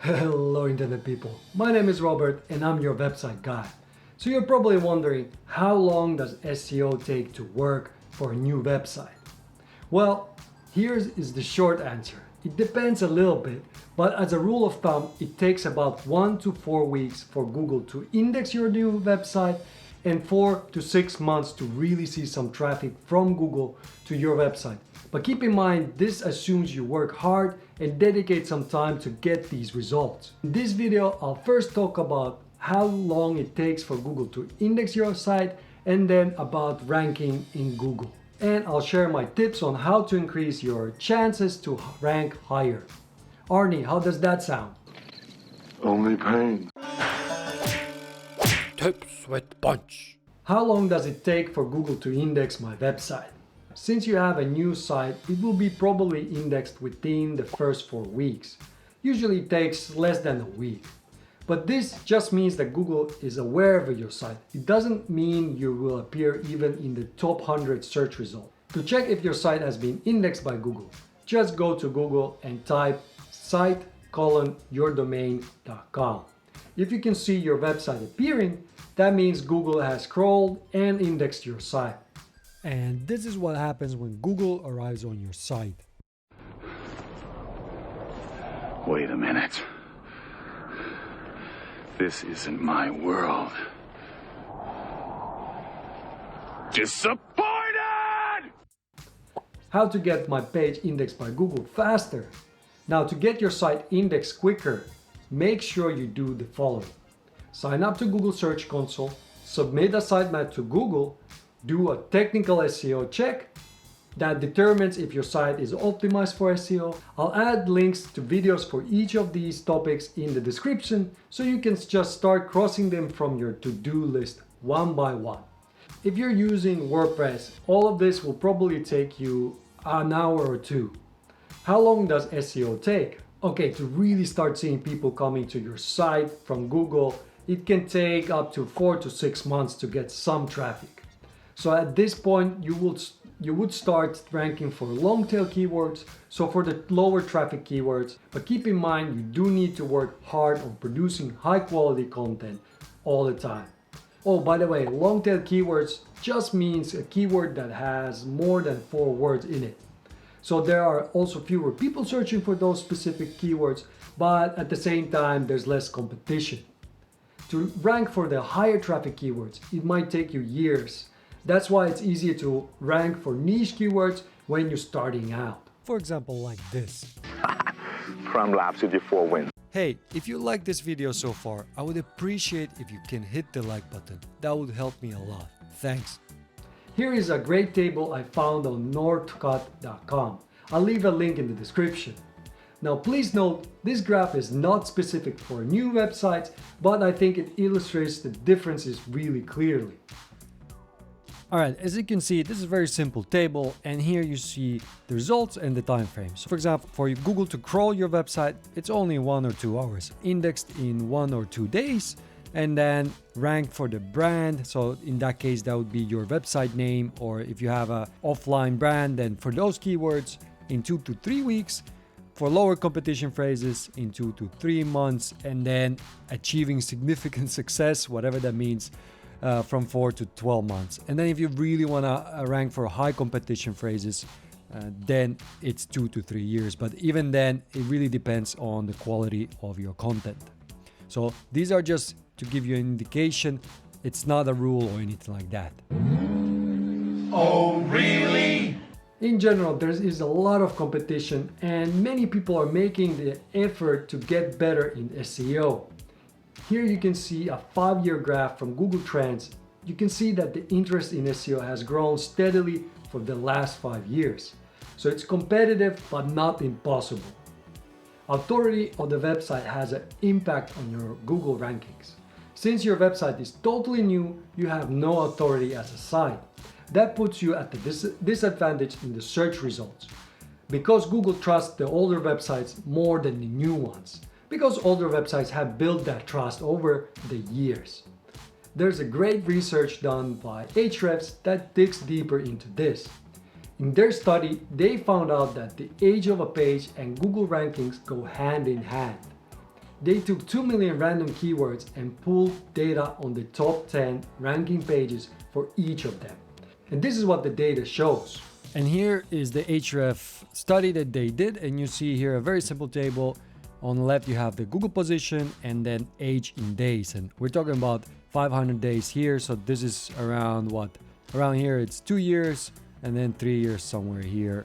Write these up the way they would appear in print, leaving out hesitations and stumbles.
Hello internet people, my name is Robert and I'm your website guy. So you're probably wondering, how long does SEO take to work for a new website? Well, here is the short answer. It depends a little bit, but as a rule of thumb, it takes about 1 to 4 weeks for Google to index your new website and 4 to 6 months to really see some traffic from Google to your website. But keep in mind, this assumes you work hard and dedicate some time to get these results. In this video, I'll first talk about how long it takes for Google to index your site and then about ranking in Google. And I'll share my tips on how to increase your chances to rank higher. Arnie, how does that sound? Only pain. Tips with punch. How long does it take for Google to index my website? Since you have a new site, it will be probably indexed within the first 4 weeks. Usually it takes less than a week. But this just means that Google is aware of your site. It doesn't mean you will appear even in the top 100 search results. To check if your site has been indexed by Google, just go to Google and type site:yourdomain.com. If you can see your website appearing, that means Google has crawled and indexed your site. And this is what happens when Google arrives on your site. Wait a minute. This isn't my world. Disappointed! How to get my page indexed by Google faster? Now, to get your site indexed quicker, make sure you do the following. Sign up to Google Search Console, submit a sitemap to Google, do a technical SEO check that determines if your site is optimized for SEO. I'll add links to videos for each of these topics in the description so you can just start crossing them from your to-do list one by one. If you're using WordPress, all of this will probably take you an hour or two. How long does SEO take? Okay, to really start seeing people coming to your site from Google, it can take up to 4 to 6 months to get some traffic. So at this point, you would start ranking for long tail keywords, so for the lower traffic keywords, but keep in mind you do need to work hard on producing high quality content all the time. Oh, by the way, long tail keywords just means a keyword that has more than 4 words in it. So there are also fewer people searching for those specific keywords, but at the same time, there's less competition. To rank for the higher traffic keywords, it might take you years. That's why it's easier to rank for niche keywords when you're starting out. For example, like this. Prime laps with your 4 wins. Hey, if you like this video so far, I would appreciate if you can hit the like button. That would help me a lot. Thanks. Here is a great table I found on northcut.com. I'll leave a link in the description. Now please note, this graph is not specific for new websites, but I think it illustrates the differences really clearly. Alright, as you can see, this is a very simple table, and here you see the results and the time frame. So for example, for Google to crawl your website, it's only 1 or 2 hours, indexed in 1 or 2 days, and then ranked for the brand. So in that case, that would be your website name, or if you have an offline brand, then for those keywords in 2 to 3 weeks, for lower competition phrases in 2 to 3 months, and then achieving significant success, whatever that means, from 4 to 12 months. And then if you really want to rank for high competition phrases, then it's 2 to 3 years. But even then, it really depends on the quality of your content. So these are just to give you an indication. It's not a rule or anything like that. Oh, really? In general, there is a lot of competition and many people are making the effort to get better in SEO. Here you can see a 5-year graph from Google Trends. You can see that the interest in SEO has grown steadily for the last 5 years. So it's competitive, but not impossible. Authority of the website has an impact on your Google rankings. Since your website is totally new, you have no authority as a site. That puts you at the disadvantage in the search results. Because Google trusts the older websites more than the new ones. Because older websites have built that trust over the years. There's a great research done by Ahrefs that digs deeper into this. In their study, they found out that the age of a page and Google rankings go hand in hand. They took 2 million random keywords and pulled data on the top 10 ranking pages for each of them. And this is what the data shows. And here is the Href study that they did, and you see here a very simple table. On the left you have the Google position and then age in days, and we're talking about 500 days here, so this is around what? Around here it's 2 years and then 3 years somewhere here.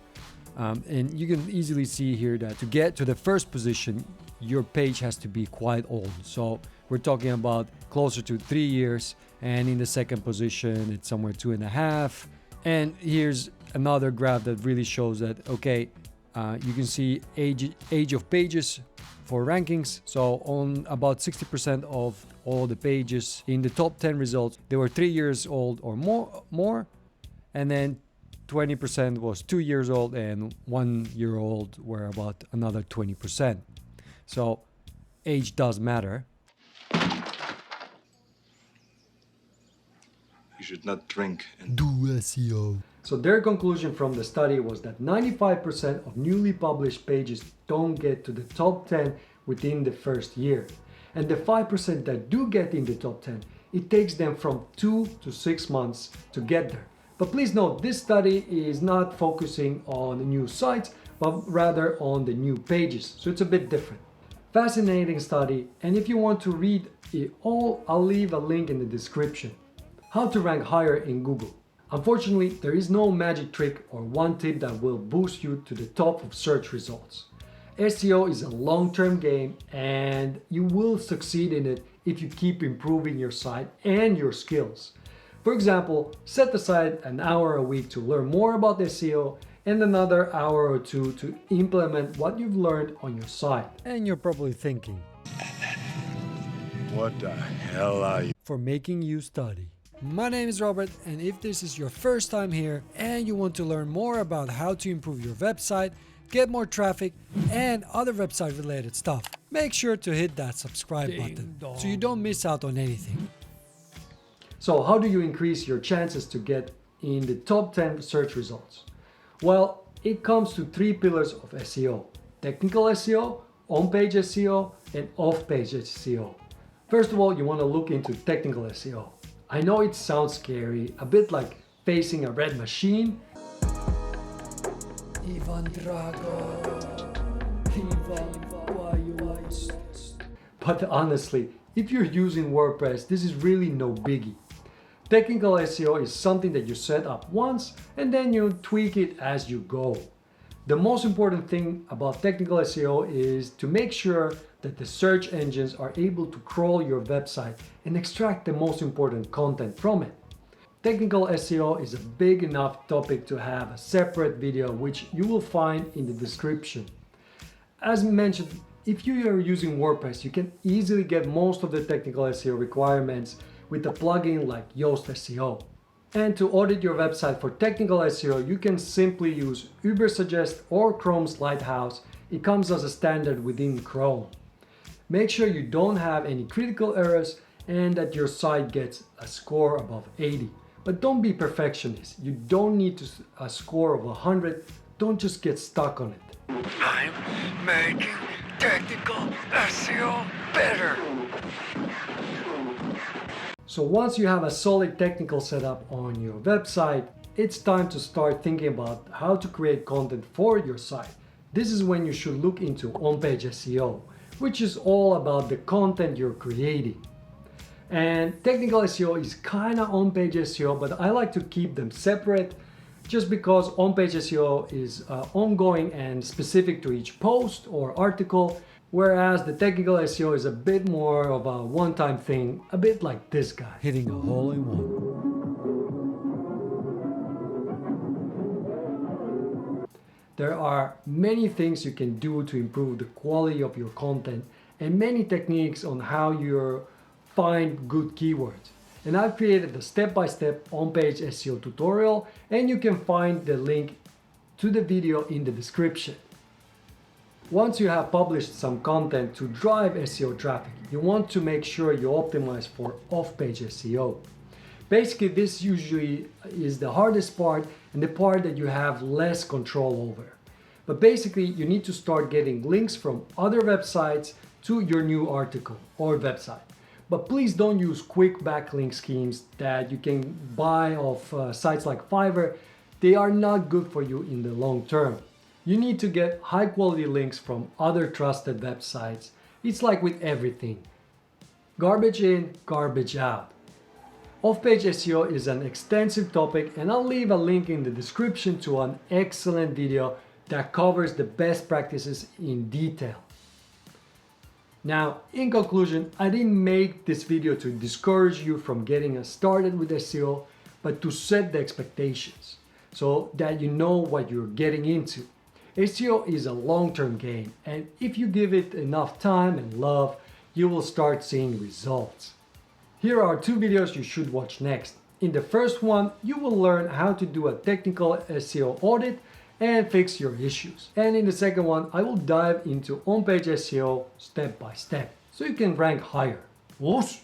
And you can easily see here that to get to the first position your page has to be quite old, so we're talking about closer to 3 years, and in the second position it's somewhere 2.5. And here's another graph that really shows that, okay, you can see age of pages for rankings. So on about 60% of all the pages in the top 10 results, they were 3 years old or more, and then 20% was 2 years old, and 1 year old were about another 20%. So age does matter. You should not drink and Do SEO. So their conclusion from the study was that 95% of newly published pages don't get to the top 10 within the first year. And the 5% that do get in the top 10, it takes them from 2 to 6 months to get there. But please note, this study is not focusing on the new sites, but rather on the new pages. So it's a bit different. Fascinating study, and if you want to read it all, I'll leave a link in the description. How to rank higher in Google. Unfortunately, there is no magic trick or one tip that will boost you to the top of search results. SEO is a long-term game, and you will succeed in it if you keep improving your site and your skills. For example, set aside an hour a week to learn more about SEO and another hour or two to implement what you've learned on your site. And you're probably thinking, what the hell are you? for making you study. My name is Robert, and if this is your first time here and you want to learn more about how to improve your website, get more traffic, and other website related stuff, make sure to hit that subscribe button so you don't miss out on anything. So how do you increase your chances to get in the top 10 search results? Well, it comes to 3 pillars of SEO: technical SEO, on-page SEO, and off-page SEO. First of all, you want to look into technical SEO. I know it sounds scary, a bit like facing a red machine. Ivan Drago. Ivan, why you like? But honestly, if you're using WordPress, this is really no biggie. Technical SEO is something that you set up once and then you tweak it as you go. The most important thing about technical SEO is to make sure that the search engines are able to crawl your website and extract the most important content from it. Technical SEO is a big enough topic to have a separate video, which you will find in the description. As mentioned, if you are using WordPress, you can easily get most of the technical SEO requirements with a plugin like Yoast SEO. And to audit your website for technical SEO, you can simply use Ubersuggest or Chrome's Lighthouse. It comes as a standard within Chrome. Make sure you don't have any critical errors and that your site gets a score above 80. But don't be perfectionist. You don't need a score of 100. Don't just get stuck on it. I'm making technical SEO better. So once you have a solid technical setup on your website, it's time to start thinking about how to create content for your site. This is when you should look into on-page SEO, which is all about the content you're creating. And technical SEO is kind of on-page SEO, but I like to keep them separate just because on-page SEO is ongoing and specific to each post or article, whereas the technical SEO is a bit more of a one-time thing, a bit like this guy. Hitting a hole in one. There are many things you can do to improve the quality of your content and many techniques on how you find good keywords. And I've created a step-by-step on-page SEO tutorial, and you can find the link to the video in the description. Once you have published some content to drive SEO traffic, you want to make sure you optimize for off-page SEO. Basically, this usually is the hardest part and the part that you have less control over. But basically, you need to start getting links from other websites to your new article or website. But please don't use quick backlink schemes that you can buy off sites like Fiverr. They are not good for you in the long term. You need to get high quality links from other trusted websites. It's like with everything. Garbage in, garbage out. Off-page SEO is an extensive topic, and I'll leave a link in the description to an excellent video that covers the best practices in detail. Now, in conclusion, I didn't make this video to discourage you from getting started with SEO, but to set the expectations so that you know what you're getting into. SEO is a long-term game, and if you give it enough time and love, you will start seeing results. Here are 2 videos you should watch next. In the first one, you will learn how to do a technical SEO audit and fix your issues. And in the second one, I will dive into on-page SEO step by step so you can rank higher. Whoosh!